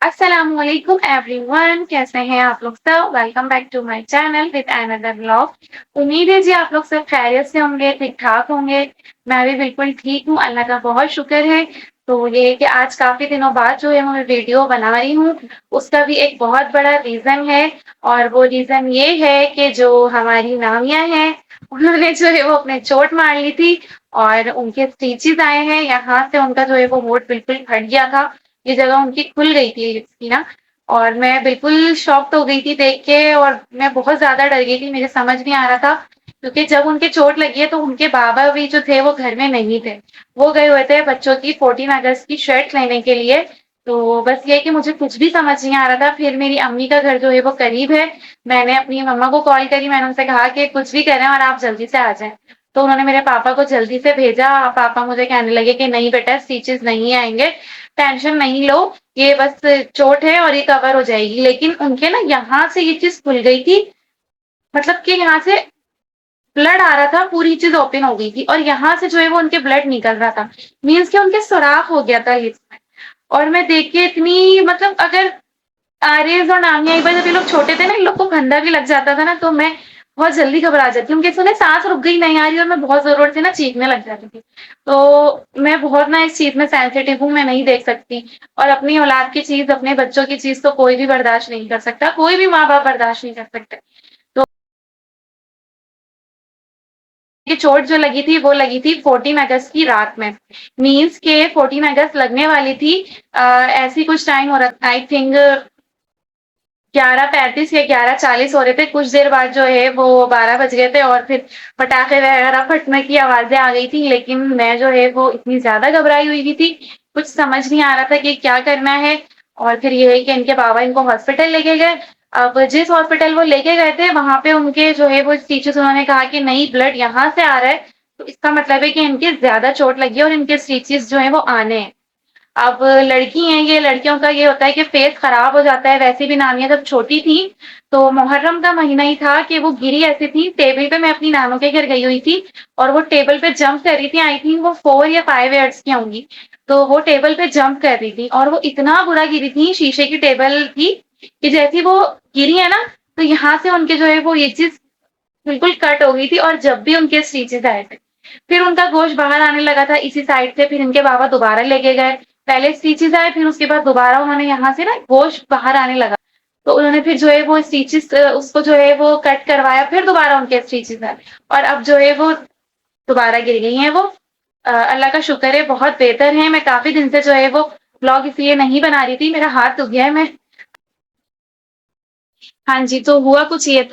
अस्सलामुअलैकुम एवरीवन, कैसे हैं आप लोग सब। Welcome back to my channel with another vlog. उम्मीद है जी आप लोग सब खैरियत से होंगे, ठीक ठाक होंगे। मैं भी बिल्कुल ठीक हूँ, अल्लाह का बहुत शुक्र है। तो ये है कि आज काफी दिनों बाद जो है मैं वीडियो बना रही हूँ, उसका भी एक बहुत बड़ा रीजन है। और वो रीजन ये है कि जो हमारी नामिया है, उन्होंने जो है वो अपने चोट मार ली थी और उनके स्टिचेस आए हैं। यहाँ से उनका जो है वो होंठ बिल्कुल फट गया था। ये जगह उनकी खुल गई थी लिप्स की ना। और मैं बिल्कुल शॉक्ड हो गई थी देख के, और मैं बहुत ज्यादा डर गई थी, मुझे समझ नहीं आ रहा था। क्योंकि जब उनके चोट लगी है तो उनके बाबा भी जो थे वो घर में नहीं थे। वो गए हुए थे बच्चों की 14 अगस्त की शर्ट लेने के लिए। तो बस ये कि मुझे कुछ भी समझ नहीं आ रहा था। फिर मेरी अम्मी का घर जो है वो करीब है। मैंने अपनी मम्मा को कॉल करी, मैंने उनसे कहा कि कुछ भी करें और आप जल्दी से आ जाएं। तो उन्होंने मेरे पापा को जल्दी से भेजा। पापा मुझे कहने लगे कि नहीं बेटा, स्टिचेस नहीं आएंगे, टेंशन नहीं लो, ये बस चोट है और ये कवर हो जाएगी। लेकिन उनके ना यहाँ से ये चीज खुल गई थी, मतलब कि यहाँ से ब्लड आ रहा था, पूरी चीज ओपन हो गई थी और यहाँ से जो है वो उनके ब्लड निकल रहा था। मीन्स कि उनके सुराख हो गया था लिप्स में। और मैं देख के इतनी, मतलब अगर आर्यस और नामिया एक बार जब ये लोग छोटे थे ना, इन लोग को फंदा भी लग जाता था ना, तो मैं बहुत जल्दी घबरा जाती हूँ। उनके सुने सांस रुक गई नहीं आ रही और मैं बहुत जोर से ना चीखने लग जाती थी। तो मैं बहुत ना इस चीज में सेंसिटिव हूँ, मैं नहीं देख सकती। और अपनी औलाद की चीज, अपने बच्चों की चीज तो कोई भी बर्दाश्त नहीं कर सकता, कोई भी माँ बाप बर्दाश्त नहीं कर सकते। तो ये चोट जो लगी थी वो लगी थी 14 अगस्त की रात में। मीन्स के 14 अगस्त लगने वाली थी। ऐसी कुछ टाइम हो रहा, आई थिंक 11:35 या 11:40 हो रहे थे। कुछ देर बाद जो है वो 12 बज गए थे और फिर पटाखे वगैरह फटने की आवाजें आ गई थी। लेकिन मैं जो है वो इतनी ज्यादा घबराई हुई थी, कुछ समझ नहीं आ रहा था कि क्या करना है। और फिर ये है कि इनके बाबा इनको हॉस्पिटल लेके गए। अब जिस हॉस्पिटल वो लेके गए थे वहां पे उनके जो है वो टीचर्स, उन्होंने कहा कि नहीं, ब्लड यहाँ से आ रहा है, तो इसका मतलब है कि इनके ज्यादा चोट लगी है और इनके स्टिचेस जो है वो आने हैं। अब लड़की हैं, ये लड़कियों का ये होता है कि फेस खराब हो जाता है। वैसे भी नानिया जब छोटी थी तो मुहर्रम का महीना ही था कि वो गिरी ऐसी थी टेबल पे। मैं अपनी नानों के घर गई हुई थी और वो टेबल पे जंप कर रही थी। आई थिंक वो 4 या 5 ईयर्स की होंगी। तो वो टेबल पे जंप कर रही थी और वो इतना बुरा गिरी थी, शीशे की टेबल थी, कि जैसी वो गिरी है ना, तो यहाँ से उनके जो है वो ये चीज बिल्कुल कट हो गई थी। और जब भी उनके स्टिचेस आए थे, फिर उनका गोश्त बाहर आने लगा था इसी साइड से। फिर इनके बाबा दोबारा लेके गए, पहले स्टिचेस आए, फिर उसके बाद दोबारा उन्होंने यहाँ से ना गोश्त बाहर आने लगा। तो उन्होंने फिर जो है वो स्टिचेस, उसको जो है वो कट करवाया, फिर दोबारा उनके स्टिचेस आए और अब जो है वो दोबारा गिर गई हैं वो। अल्लाह का शुक्र है, बहुत बेहतर है। मैं काफी दिन से जो है वो ब्लॉग इसलिए नहीं बना रही थी, मेरा हाथ दुख गया है। मैं, हाँ जी, तो हुआ कुछ ये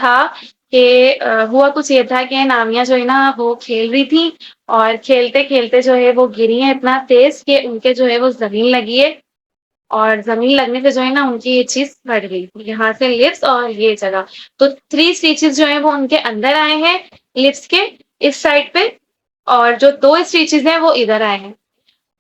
था कि नामिया जो है ना वो खेल रही थी और खेलते खेलते जो है वो गिरी है इतना तेज कि उनके जो है वो जमीन लगी है। और जमीन लगने से जो है ना उनकी ये चीज फट गई, यहाँ से लिप्स और ये जगह। तो 3 स्टिचेस जो है वो उनके अंदर आए हैं, लिप्स के इस साइड पे। और जो 2 स्टिचेस हैं वो इधर आए हैं।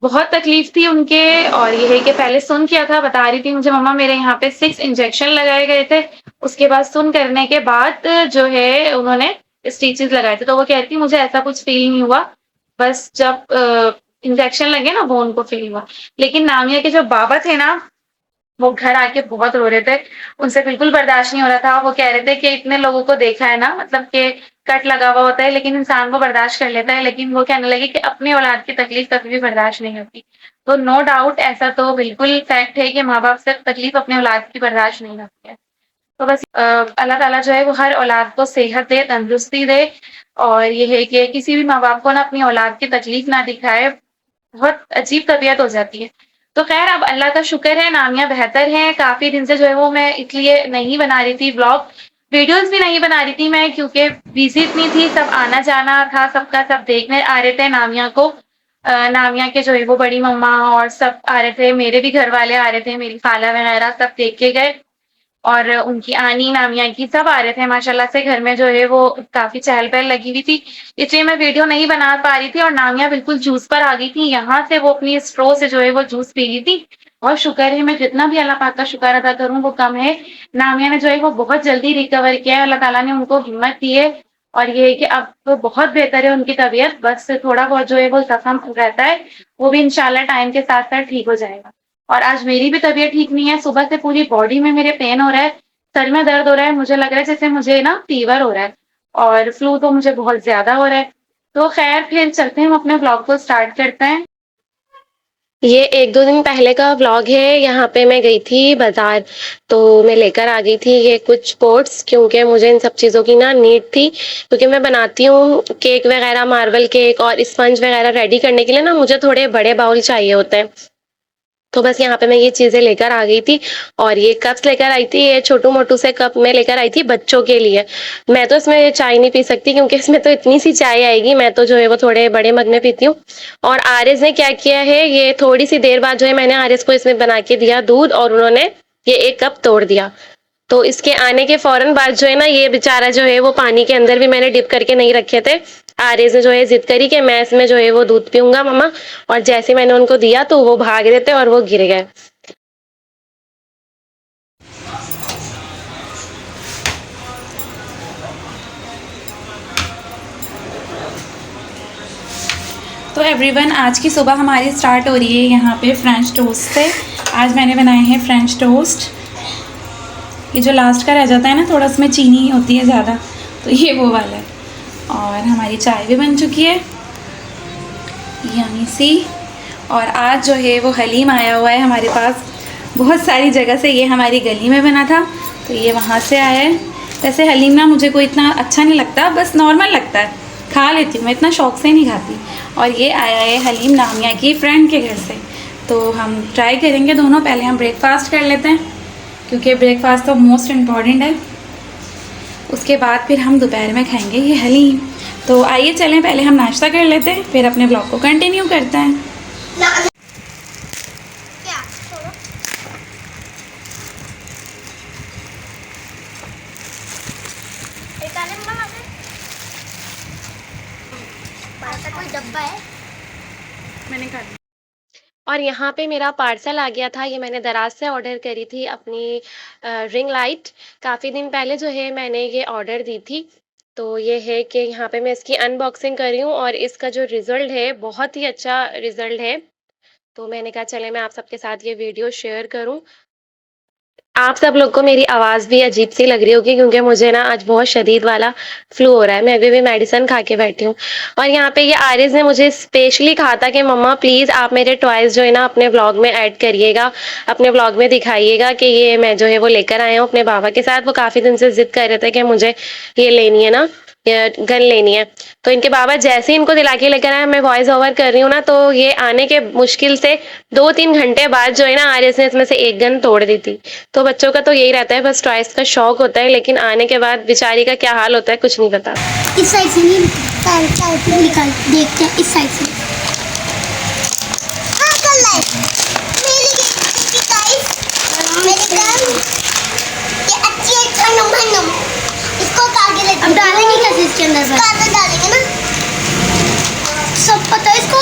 बहुत तकलीफ थी उनके। और ये है कि पहले सुन किया था, बता रही थी मुझे मम्मा, मेरे यहाँ पे 6 इंजेक्शन लगाए गए थे। उसके बाद सुन करने के बाद जो है उन्होंने स्टिचेस लगाए थे। तो वो कहती मुझे ऐसा कुछ फील नहीं हुआ, बस जब इंजेक्शन लगे ना वो उनको फील हुआ। लेकिन नामिया के जो बाबा थे ना, वो घर आके बहुत रो रहे थे। उनसे बिल्कुल बर्दाश्त नहीं हो रहा था। वो कह रहे थे कि इतने लोगों को देखा है ना, मतलब कि कट लगा हुआ होता है लेकिन इंसान वो बर्दाश्त कर लेता है, लेकिन वो कहने लगे कि अपनी औलाद की तकलीफ कभी भी बर्दाश्त नहीं होती। तो नो डाउट, ऐसा तो बिल्कुल फैक्ट है कि माँ बाप से तकलीफ अपने औलाद की बर्दाश्त नहीं होती है। तो बस अल्लाह ताला जो है वो हर औलाद को सेहत दे, तंदुरुस्ती दे। और ये है कि किसी भी माँ बाप को ना अपनी औलाद की तकलीफ ना दिखाए, बहुत अजीब तबीयत हो जाती है। तो खैर अब अल्लाह का शुक्र है, नामिया बेहतर है। काफी दिन से जो है वो मैं इसलिए नहीं बना रही थी ब्लॉग, वीडियोस भी नहीं बना रही थी मैं, क्योंकि बिजी इतनी थी, सब आना जाना था सबका, सब देखने आ रहे थे नामिया को। नामिया के जो है वो बड़ी मम्मा और सब आ रहे थे, मेरे भी घर वाले आ रहे थे, मेरी खाला वगैरह सब देख के गए। और उनकी आनी, नामिया की, सब आ रहे थे माशाल्लाह से। घर में जो है वो काफी चहल पहल लगी हुई थी, इसलिए मैं वीडियो नहीं बना पा रही थी। और नामिया बिल्कुल जूस पर आ गई थी, यहाँ से वो अपनी स्ट्रो से जो है वो जूस पी रही थी। और शुक्र है, मैं जितना भी अल्लाह पाक का शुक्र अदा करूं वो कम है। नामिया ने जो है वो बहुत जल्दी रिकवर किया है, अल्लाह ताला ने उनको हिम्मत दी है। और ये है कि अब तो बहुत बेहतर है उनकी तबीयत, बस थोड़ा बहुत जो है वो जख्म रहता है, वो भी इंशाल्लाह टाइम के साथ साथ ठीक हो जाएगा। और आज मेरी भी तबीयत ठीक नहीं है, सुबह से पूरी बॉडी में मेरे पेन हो रहा है, सर में दर्द हो रहा है, मुझे लग रहा है जैसे मुझे ना फीवर हो रहा है और फ्लू तो मुझे बहुत ज़्यादा हो रहा है। तो खैर फिर चलते हैं, हम अपने व्लॉग को स्टार्ट करते हैं। ये 1-2 दिन पहले का व्लॉग है। यहाँ पे मैं गई थी बाजार, तो मैं लेकर आ गई थी ये कुछ पोट्स, क्योंकि मुझे इन सब चीज़ों की ना नीड थी, क्योंकि मैं बनाती हूँ केक वगैरह, मार्बल केक और स्पंज वगैरह रेडी करने के लिए ना मुझे थोड़े बड़े बाउल चाहिए होते हैं। तो बस यहाँ पे मैं ये चीज़ें लेकर आ गई थी और ये कप्स लेकर आई थी। ये छोटू मोटू से कप मैं लेकर आई थी बच्चों के लिए। मैं तो इसमें चाय नहीं पी सकती, क्योंकि इसमें तो इतनी सी चाय आएगी। मैं तो जो है वो थोड़े बड़े मग में पीती हूँ। और आर्यस ने क्या किया है, ये थोड़ी सी देर बाद जो है मैंने आर्यस को इसमें बना के दिया दूध, और उन्होंने ये 1 कप तोड़ दिया। तो इसके आने के फौरन बाद जो है ना, ये बेचारा जो है वो पानी के अंदर भी मैंने डिप करके नहीं रखे थे। आर्यस ने जो है जिद करी कि मैं इसमें जो है वो दूध पीऊंगा मम्मा, और जैसे मैंने उनको दिया तो वो भाग रहे थे और वो गिर गए। तो एवरीवन, आज की सुबह हमारी स्टार्ट हो रही है यहाँ पे फ्रेंच टोस्ट से। आज मैंने बनाए हैं फ्रेंच टोस्ट। ये जो लास्ट का रह जाता है ना, थोड़ा उसमें चीनी होती है ज़्यादा, तो ये वो वाला है। और हमारी चाय भी बन चुकी है यमी सी। और आज जो है वो हलीम आया हुआ है हमारे पास बहुत सारी जगह से। ये हमारी गली में बना था, तो ये वहाँ से आया है। वैसे हलीम ना मुझे कोई इतना अच्छा नहीं लगता, बस नॉर्मल लगता है, खा लेती हूँ, मैं इतना शौक से नहीं खाती। और ये आया है हलीम नामिया की फ्रेंड के घर से, तो हम ट्राई करेंगे दोनों। पहले हम ब्रेकफास्ट कर लेते हैं, क्योंकि ब्रेकफास्ट तो मोस्ट इम्पॉर्टेंट है। उसके बाद फिर हम दोपहर में खाएंगे ये हलीम। तो आइए चलें, पहले हम नाश्ता कर लेते हैं, फिर अपने ब्लॉग को कंटिन्यू करते हैं। कोई डब्बा है, मैंने खा और यहाँ पे मेरा पार्सल आ गया था। ये मैंने दराज से ऑर्डर करी थी अपनी रिंग लाइट। काफ़ी दिन पहले जो है मैंने ये ऑर्डर दी थी। तो ये है कि यहाँ पे मैं इसकी अनबॉक्सिंग कर रही हूँ, और इसका जो रिज़ल्ट है बहुत ही अच्छा रिज़ल्ट है। तो मैंने कहा चले मैं आप सबके साथ ये वीडियो शेयर करूँ। आप सब लोग को मेरी आवाज़ भी अजीब सी लग रही होगी, क्योंकि मुझे ना आज बहुत शदीद वाला फ्लू हो रहा है। मैं अभी भी मेडिसिन खा के बैठी हूँ। और यहाँ पे ये आरिज़ ने मुझे स्पेशली कहा था कि मम्मा प्लीज़ आप मेरे टॉयज़ जो है ना अपने व्लॉग में ऐड करिएगा, अपने व्लॉग में दिखाइएगा कि ये मैं जो है वो लेकर आया हूँ अपने बाबा के साथ। वो काफ़ी दिन से ज़िद कर रहे थे कि मुझे ये लेनी है ना, ये गन लेनी है। तो इनके बाबा जैसे ही इनको दिला के लेकर आए, मैं वॉइस ओवर कर रही हूँ ना, तो ये आने के मुश्किल से 2-3 घंटे बाद जो है ना आरिज़ ने इसमें से 1 गन तोड़ दी थी। तो बच्चों का तो यही रहता है, बस टॉयज का शौक होता है, लेकिन आने के बाद बेचारी का क्या हाल होता है कुछ नहीं पता। इस साइड से नहीं, साइड से निकाल देखते हैं, इस साइड से। हाँ कर ले, मेरी गाइस, मेरी गन ये अच्छी है, छन्नम छन्नम। इसको आगे लेते हैं। अब डालेंगे कैसे इसके अंदर? कागज डालेंगे ना, सब पता है इसको।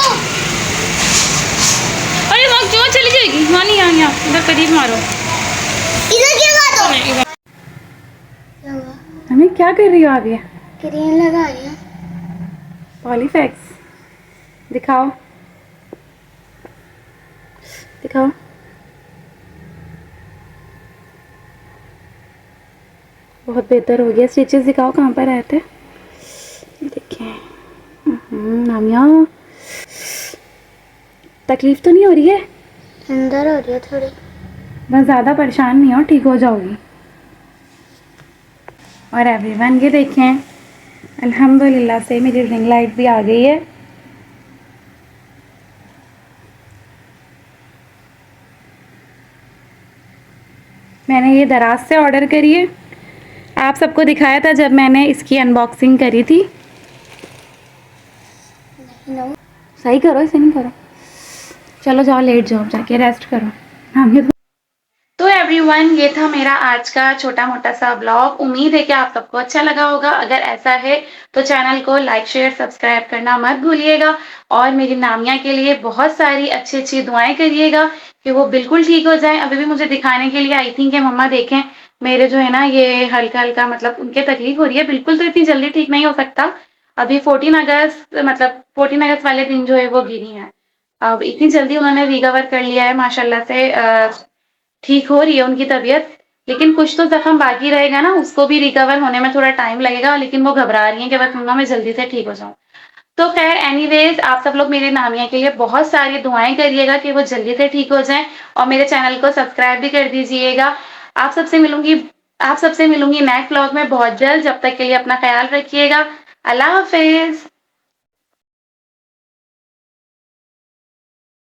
अरे वहाँ क्यों चली जाएगी? वहाँ नहीं, यहाँ इधर करीब मारो। इधर क्यों लगा दो? क्या हुआ? हमें क्या कर रही हो आप? ये क्रीम लगा रही है। पॉलीफैक्स दिखाओ, दिखाओ। बहुत बेहतर हो गया। स्टिचेस दिखाओ कहाँ पर आए थे, देखिए। नामिया, तकलीफ तो नहीं हो रही है? अंदर हो रही है थोड़ी। बस ज़्यादा परेशान नहीं हो, ठीक हो जाओगी। और एवरीवन ये देखें, अल्हम्दुलिल्लाह से मेरी रिंग लाइट भी आ गई है। मैंने ये दराज से ऑर्डर करी है। आप सबको दिखाया था जब मैंने इसकी अनबॉक्सिंग करी थी। नो, सही करो, इसे नहीं करो। चलो जाओ, लेट जाओ, जाके रेस्ट करो। हाँ ये तो एवरीवन, ये था मेरा आज का छोटा मोटा सा ब्लॉग। उम्मीद है कि आप सबको अच्छा लगा होगा। अगर ऐसा है तो चैनल को लाइक शेयर सब्सक्राइब करना मत भूलिएगा, और मेरी नामिया के लिए बहुत सारी अच्छी अच्छी दुआएं करिएगा कि वो बिल्कुल ठीक हो जाए। अभी भी मुझे दिखाने के लिए आई थी कि मम्मा देखें मेरे जो है ना ये हल्का हल्का मतलब उनके तकलीफ हो रही है। बिल्कुल तो इतनी जल्दी ठीक नहीं हो सकता। अभी 14 अगस्त मतलब 14 अगस्त वाले दिन जो है वो गिरी है, अब इतनी जल्दी उन्होंने रिकवर कर लिया है माशाल्लाह से, ठीक हो रही है उनकी तबीयत, लेकिन कुछ तो ज़ख्म बाकी रहेगा ना, उसको भी रिकवर होने में थोड़ा टाइम लगेगा, लेकिन वो घबरा रही हैं कि बस मम्मा मैं जल्दी से ठीक हो जाऊँ। तो खैर एनीवेज़ आप सब लोग मेरे नामिया के लिए बहुत सारी दुआएँ करिएगा कि वो जल्दी से ठीक हो जाएँ और मेरे चैनल को सब्सक्राइब भी कर दीजिएगा। आप सबसे मिलूँगी नेक्स्ट व्लॉग में बहुत जल्द, जब तक के लिए अपना ख़्याल रखिएगा। अल्लाह हाफ़िज़।